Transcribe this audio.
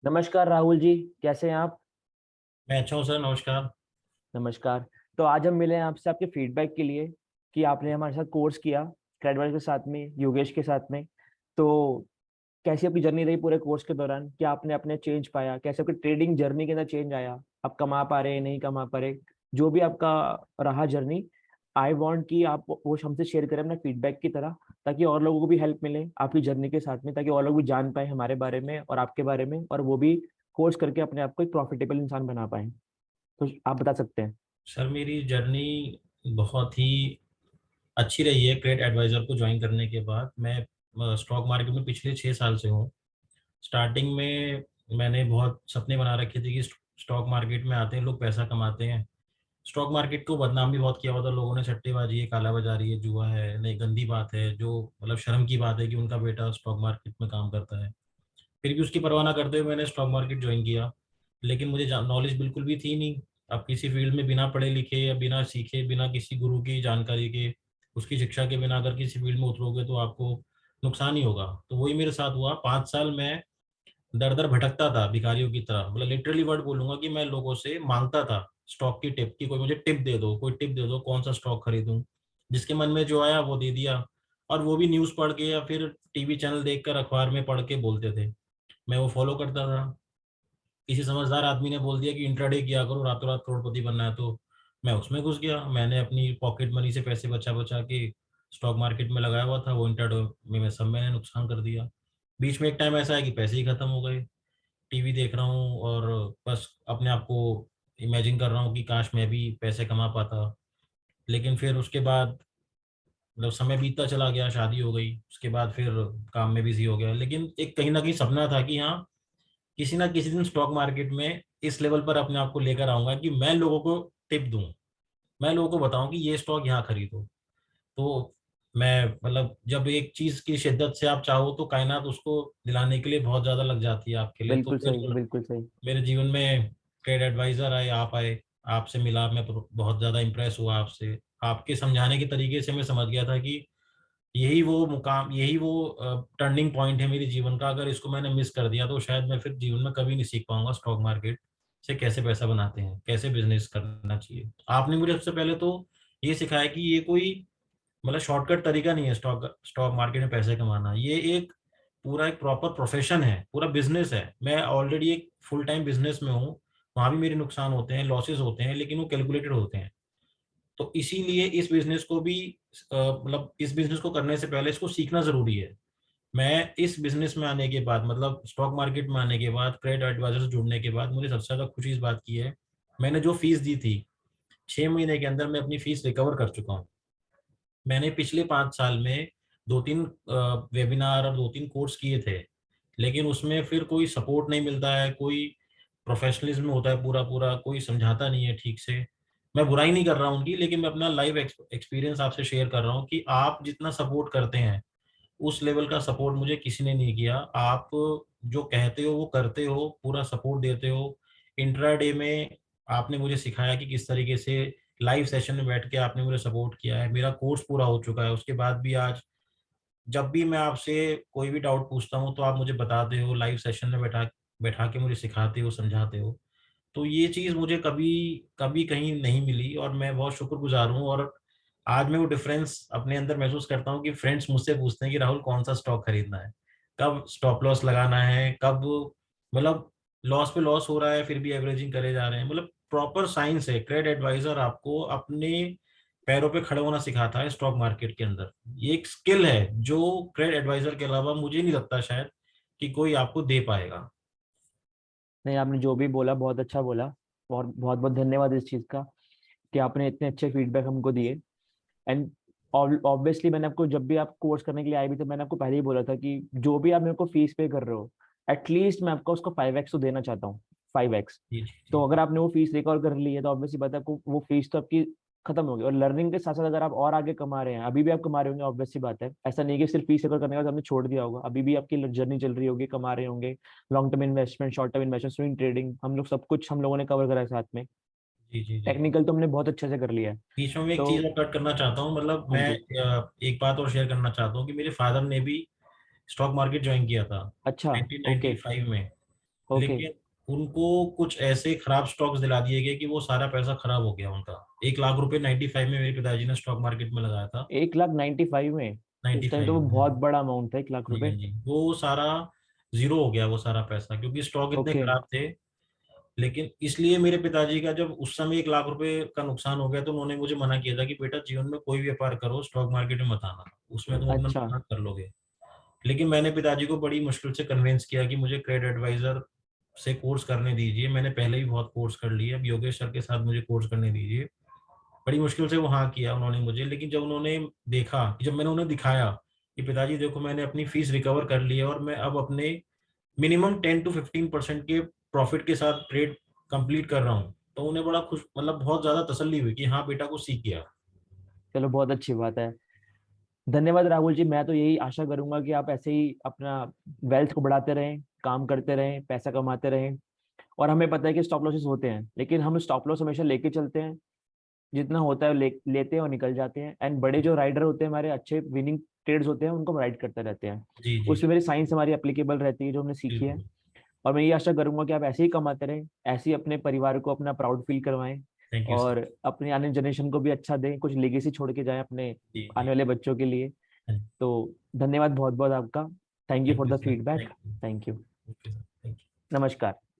नमस्कार राहुल जी। कैसे हैं आप? मैं अच्छा हूँ सर। नमस्कार। नमस्कार। तो आज हम मिले हैं आपसे आपके फीडबैक के लिए कि आपने हमारे साथ कोर्स किया क्रेडवाइज के साथ में, योगेश के साथ में। तो कैसी आपकी जर्नी रही पूरे कोर्स के दौरान? क्या आपने अपने चेंज पाया? कैसे आपकी ट्रेडिंग जर्नी के अंदर चेंज आया? आप कमा पा रहे हैं, नहीं कमा पा रहे? जो भी आपका रहा जर्नी, आई वांट कि आप वो हमसे शेयर करें अपना फीडबैक की तरह, ताकि और लोगों को भी हेल्प मिले आपकी जर्नी के साथ में, ताकि और लोग भी जान पाए हमारे बारे में और आपके बारे में, और वो भी कोर्स करके अपने आप को एक प्रॉफिटेबल इंसान बना पाए। तो आप बता सकते हैं। सर मेरी जर्नी बहुत ही अच्छी रही है। क्रेड एडवाइज़र को ज्वाइन करने के बाद मैं स्टॉक मार्केट में पिछले 6 साल से हूँ। स्टार्टिंग में मैंने बहुत सपने बना रखे थे कि स्टॉक मार्केट में आते हैं लोग, पैसा कमाते हैं। स्टॉक मार्केट को बदनाम भी बहुत किया हुआ था लोगों ने, सट्टेबाजी है, कालाबाजारी है, जुआ है, नहीं गंदी बात है, जो मतलब शर्म की बात है कि उनका बेटा स्टॉक मार्केट में काम करता है। फिर भी उसकी परवाह ना करते हुए मैंने स्टॉक मार्केट ज्वाइन किया। लेकिन मुझे नॉलेज बिल्कुल भी थी नहीं। आप किसी फील्ड में बिना पढ़े लिखे या बिना सीखे, बिना किसी गुरु की जानकारी के, उसकी शिक्षा के बिना अगर किसी फील्ड में उतरोगे तो आपको नुकसान ही होगा। तो वही मेरे साथ हुआ। 5 साल मैं दर दर भटकता था भिखारियों की तरह। मतलब लिटरली वर्ड बोलूंगा कि मैं लोगों से मांगता था स्टॉक की टिप, की कोई मुझे टिप दे दो, कोई टिप दे दो, कौन सा स्टॉक खरीदूं। जिसके मन में जो आया वो दे दिया। और वो भी न्यूज़ पढ़ के या फिर टीवी चैनल देखकर, अखबार में पढ़ के बोलते थे, मैं वो फॉलो करता था। किसी समझदार आदमी ने बोल दिया कि इंट्राडे किया करो, रातों रात करोड़पति बनना है, तो मैं उसमें घुस गया। मैंने अपनी पॉकेट मनी से पैसे बचा बचा के स्टॉक मार्केट में लगाया हुआ था। वो इंट्राडे में मैं सब मैंने नुकसान कर दिया। बीच में एक टाइम ऐसा है कि पैसे ही खत्म हो गए। टीवी देख रहा हूँ और बस अपने आप को इमेजिन कर रहा हूँ कि काश मैं भी पैसे कमा पाता। लेकिन फिर उसके बाद मतलब समय बीतता चला गया, शादी हो गई, उसके बाद फिर काम में बिजी हो गया। लेकिन एक कहीं ना कहीं सपना था कि हाँ, किसी ना किसी दिन स्टॉक मार्केट में इस लेवल पर अपने आप को लेकर आऊंगा कि मैं लोगों को टिप दूं, मैं लोगों को बताऊं कि ये स्टॉक यहाँ खरीदो। तो मैं मतलब जब एक चीज की शिद्दत से आप चाहो तो कायनात उसको दिलाने के लिए बहुत ज्यादा लग जाती है आपके लिए। तो बिल्कुल सही, फिर बिल्कुल सही। मेरे जीवन में ट्रेड एडवाइजर आए, आप आए, आपसे मिला, मैं बहुत ज़्यादा इम्प्रेस हुआ आपसे। आपके समझाने के तरीके से मैं समझ गया था कि यही वो मुकाम, यही वो टर्निंग पॉइंट है मेरे जीवन का। अगर इसको मैंने मिस कर दिया तो शायद मैं फिर जीवन में कभी नहीं सीख पाऊंगा स्टॉक मार्केट से कैसे पैसा बनाते हैं, कैसे बिजनेस करना चाहिए। आपने मुझे सबसे पहले तो ये सिखाया कि ये कोई मतलब शॉर्टकट तरीका नहीं है स्टॉक स्टॉक मार्केट में पैसे कमाना। ये एक पूरा एक प्रॉपर प्रोफेशन है, पूरा बिजनेस है। मैं ऑलरेडी एक फुल टाइम बिजनेस में हूँ। वहाँ भी मेरे नुकसान होते हैं, लॉसेस होते हैं, लेकिन वो कैलकुलेटेड होते हैं। तो इसीलिए इस बिजनेस को भी मतलब इस बिजनेस को करने से पहले इसको सीखना जरूरी है। मैं इस बिजनेस में आने के बाद, मतलब स्टॉक मार्केट में आने के बाद, क्रेडिट एडवाइजर से जुड़ने के बाद मुझे सबसे ज्यादा खुशी इस बात की है, मैंने जो फीस दी थी 6 महीने के अंदर मैं अपनी फीस रिकवर कर चुका हूँ। मैंने पिछले 5 साल में 2-3 वेबिनार और 2-3 कोर्स किए थे, लेकिन उसमें फिर कोई सपोर्ट नहीं मिलता है, कोई प्रोफेशनलिज्म होता है पूरा पूरा, कोई समझाता नहीं है ठीक से। मैं बुराई नहीं कर रहा हूँ उनकी, लेकिन मैं अपना लाइव एक्सपीरियंस आपसे शेयर कर रहा हूँ कि आप जितना सपोर्ट करते हैं उस लेवल का सपोर्ट मुझे किसी ने नहीं किया। आप जो कहते हो वो करते हो, पूरा सपोर्ट देते हो। इंट्राडे में आपने मुझे सिखाया कि किस तरीके से लाइव सेशन में बैठ के आपने मुझे सपोर्ट किया है। मेरा कोर्स पूरा हो चुका है, उसके बाद भी आज जब भी मैं आपसे कोई भी डाउट पूछता हूँ तो आप मुझे बताते हो, लाइव सेशन में बैठा बैठा के मुझे सिखाते हो, समझाते हो। तो ये चीज़ मुझे कभी कभी कहीं नहीं मिली और मैं बहुत शुक्रगुजार हूँ। और आज मैं वो डिफरेंस अपने अंदर महसूस करता हूँ कि फ्रेंड्स मुझसे पूछते हैं कि राहुल कौन सा स्टॉक खरीदना है, कब स्टॉप लॉस लगाना है, कब मतलब लॉस पे लॉस हो रहा है फिर भी एवरेजिंग करे जा रहे हैं। मतलब प्रॉपर साइंस है। क्रेडिट एडवाइजर आपको अपने पैरों पे खड़े होना सिखाता है स्टॉक मार्केट के अंदर। ये एक स्किल है जो क्रेडिट एडवाइजर के अलावा मुझे नहीं लगता शायद कि कोई आपको दे पाएगा। नहीं, आपने जो भी बोला बहुत अच्छा बोला, और बहुत बहुत धन्यवाद इस चीज का कि आपने इतने अच्छे फीडबैक हमको दिए। एंड ऑब्वियसली मैंने आपको, जब भी आप कोर्स करने के लिए आए भी थे, मैंने आपको पहले ही बोला था कि जो भी आप मेरे को फीस पे कर रहे हो, एटलीस्ट मैं आपको उसको 5x तो देना चाहता हूँ। 5x। जी जी तो जी अगर आपने वो फीस रिकवर कर ली है तो ऑब्वियसली बात है, आपको वो फीस तो आपकी खत्म होगी। और लर्निंग के साथ साथ अगर आप और आगे कमा रहे हैं, अभी भी आप कमा रहे होंगे, ऑब्वियसली बात है, ऐसा नहीं है कि सिर्फ फीस रिकवर करने के बाद आपने छोड़ दिया होगा, अभी भी आपकी जर्नी चल रही होगी, कमा रहे होंगे। Long term investment, short term investment, swing trading, हम लोग सब कुछ हम लोगों ने कवर करा है साथ में। जी जी जी। टेक्निकल तो हमने बहुत अच्छे से कर लिया है। बीच में मैं एक तो चीज और कट करना चाहता हूँ। मतलब हाँ मैं जी। एक बात और शेयर करना चाहता हूँ कि मेरे फादर ने भी स्टॉक मार्केट ज्वाइन किया था अच्छा। ओके। 1995 में। ओके। लेकिन उनको कुछ ऐसे खराब स्टॉक्स दिला दिए गए कि वो सारा पैसा खराब हो गया उनका। 1 लाख रुपए 95 में मेरे पिताजी ने स्टॉक मार्केट में लगाया था। 1,95,000 में? उस टाइम तो 95 वो में, हाँ बहुत जी। बड़ा अमाउंट था, 1 लाख जी हाँ रुपए। जी, वो सारा जीरो हो गया वो सारा पैसा, क्योंकि स्टॉक इतने ओके। खराब थे। लेकिन इसलिए मेरे पिताजी का जब उस समय 1 लाख रुपए का नुकसान हो गया तो उन्होंने मुझे मना किया था कि बेटा जीवन में कोई भी व्यापार करो, स्टॉक मार्केट में मत आना, उसमें तुम अपना अच्छा। नुकसान कर लोगे। लेकिन मैंने पिताजी को बड़ी मुश्किल से कन्विंस किया कि मुझे क्रेडिट एडवाइजर से कोर्स करने दीजिए, मैंने पहले ही बहुत कोर्स कर लिए, अब योगेश सर के साथ मुझे कोर्स करने दीजिए। बड़ी मुश्किल से वो हाँ किया उन्होंने मुझे। लेकिन जब उन्होंने देखा, जब मैंने उन्हें दिखाया कि पिताजी देखो मैंने अपनी फीस रिकवर कर ली है और मैं अब अपने मिनिमम 10 to 15% के प्रॉफिट के साथ ट्रेड कंप्लीट कर रहा हूँ, तो उन्हें बड़ा खुश, मतलब बहुत ज्यादा तसल्ली हुई कि हाँ बेटा को सीख गया। चलो, बहुत अच्छी बात है। धन्यवाद राहुल जी। मैं तो यही आशा करूंगा कि आप ऐसे ही अपना वेल्थ को बढ़ाते रहें, काम करते रहें, पैसा कमाते रहें। और हमें पता है कि स्टॉप लॉसेस होते हैं, लेकिन हम स्टॉप लॉस हमेशा लेके चलते हैं। जितना होता है लेते हैं और निकल जाते हैं। एंड बड़े जो राइडर होते हैं, हमारे अच्छे विनिंग ट्रेड्स होते हैं, उनको हम राइड करते रहते हैं। जी जी उसमें मेरी साइंस हमारी एप्लीकेबल रहती है, जो हमने सीखी है। बिल्कुल। और मैं ये आशा करूंगा कि आप ऐसे ही कमाते रहें, ऐसे ही अपने परिवार को अपना प्राउड फील करवाएं। Thank you sir. और अपनी आने जनरेशन को भी अच्छा दें, कुछ लेगेसी छोड़ के जाएं अपने जी आने जी। वाले बच्चों के लिए। तो धन्यवाद बहुत बहुत आपका। Thank you thank for you the sir, feedback. Thank you. Thank you. Okay sir, thank you. नमस्कार।